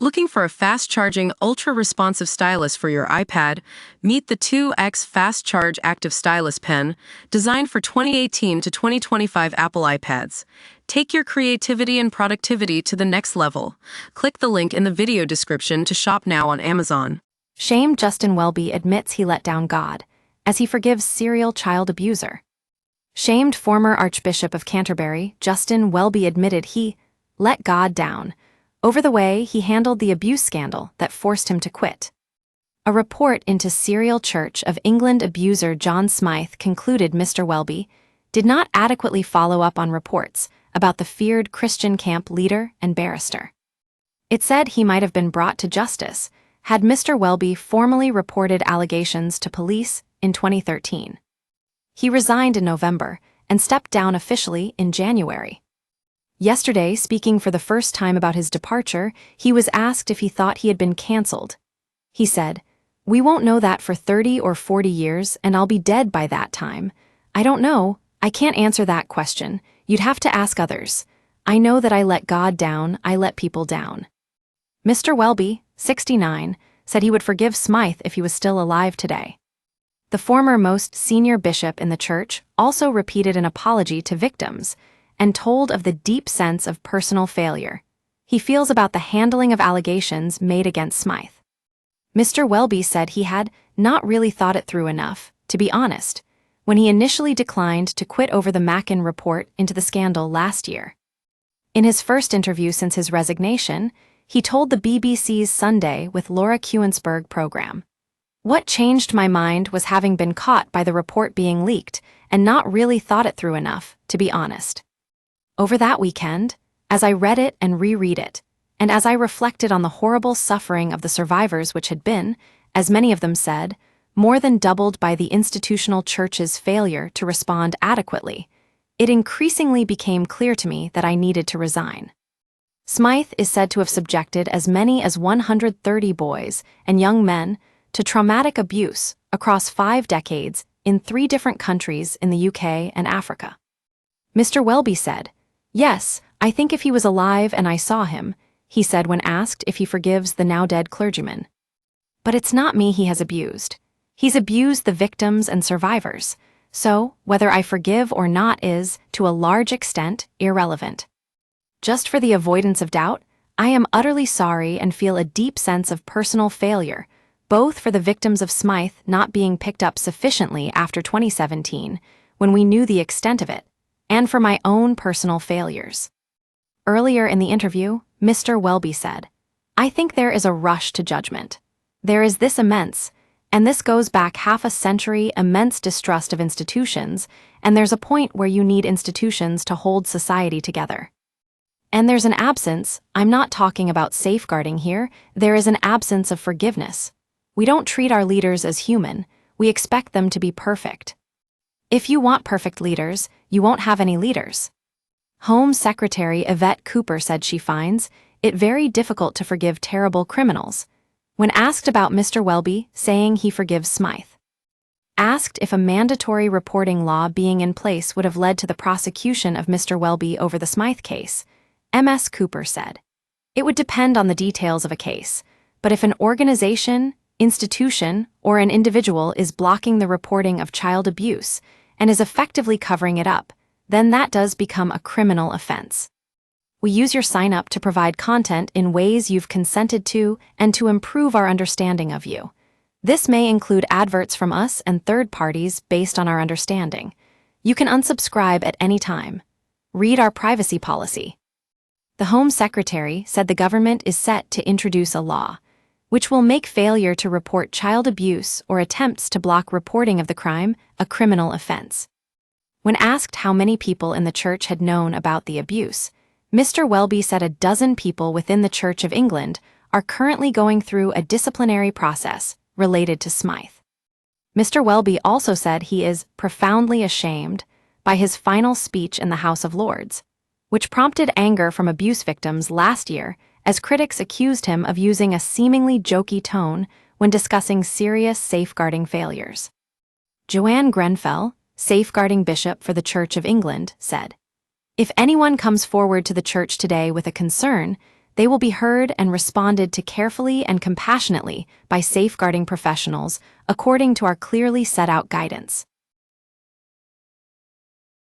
Looking for a fast-charging, ultra-responsive stylus for your iPad? Meet the 2X Fast Charge Active Stylus Pen, designed for 2018 to 2025 Apple iPads. Take your creativity and productivity to the next level. Click the link in the video description to shop now on Amazon. Shamed Justin Welby admits he let down God, as he forgives serial child abuser. Shamed former Archbishop of Canterbury, Justin Welby, admitted he let God down over the way he handled the abuse scandal that forced him to quit. A report into serial Church of England abuser John Smythe concluded Mr. Welby did not adequately follow up on reports about the feared Christian camp leader and barrister. It said he might have been brought to justice had Mr. Welby formally reported allegations to police in 2013. He resigned in November and stepped down officially in January. Yesterday, speaking for the first time about his departure, he was asked if he thought he had been cancelled. He said, "We won't know that for 30 or 40 years, and I'll be dead by that time. I don't know. I can't answer that question. You'd have to ask others. I know that I let God down, I let people down." Mr. Welby, 69, said he would forgive Smythe if he was still alive today. The former most senior bishop in the church also repeated an apology to victims and told of the deep sense of personal failure he feels about the handling of allegations made against Smythe. Mr. Welby said he had not really thought it through enough, to be honest, when he initially declined to quit over the Mackin report into the scandal last year. In his first interview since his resignation, he told the BBC's Sunday with Laura Kuensberg program, "What changed my mind was having been caught by the report being leaked and not really thought it through enough, to be honest. Over that weekend, as I read it and reread it, and as I reflected on the horrible suffering of the survivors which had been, as many of them said, more than doubled by the institutional church's failure to respond adequately, it increasingly became clear to me that I needed to resign." Smythe is said to have subjected as many as 130 boys and young men to traumatic abuse across 5 decades in 3 different countries in the UK and Africa. Mr. Welby said, "Yes, I think if he was alive and I saw him," he said when asked if he forgives the now-dead clergyman. "But it's not me he has abused. He's abused the victims and survivors, so whether I forgive or not is, to a large extent, irrelevant. Just for the avoidance of doubt, I am utterly sorry and feel a deep sense of personal failure, both for the victims of Smythe not being picked up sufficiently after 2017, when we knew the extent of it, and for my own personal failures." Earlier in the interview, Mr. Welby said, "I think there is a rush to judgment. There is this immense, and this goes back half a century, immense distrust of institutions, and there's a point where you need institutions to hold society together. And there's an absence, I'm not talking about safeguarding here, there is an absence of forgiveness. We don't treat our leaders as human, we expect them to be perfect. If you want perfect leaders, you won't have any leaders." Home Secretary Yvette Cooper said she finds it very difficult to forgive terrible criminals, when asked about Mr. Welby saying he forgives Smythe. Asked if a mandatory reporting law being in place would have led to the prosecution of Mr. Welby over the Smythe case, Ms. Cooper said, "It would depend on the details of a case, but if an organization, institution, or an individual is blocking the reporting of child abuse and is effectively covering it up, then that does become a criminal offense. We use your sign-up to provide content in ways you've consented to and to improve our understanding of you. This may include adverts from us and third parties based on our understanding. You can unsubscribe at any time. Read our privacy policy." The Home Secretary said the government is set to introduce a law which will make failure to report child abuse or attempts to block reporting of the crime a criminal offense. When asked how many people in the church had known about the abuse, Mr. Welby said 12 people within the Church of England are currently going through a disciplinary process related to Smythe. Mr. Welby also said he is profoundly ashamed by his final speech in the House of Lords, which prompted anger from abuse victims last year as critics accused him of using a seemingly jokey tone when discussing serious safeguarding failures. Joanne Grenfell, safeguarding bishop for the Church of England, said, "If anyone comes forward to the church today with a concern, They will be heard and responded to carefully and compassionately by safeguarding professionals according to our clearly set out guidance.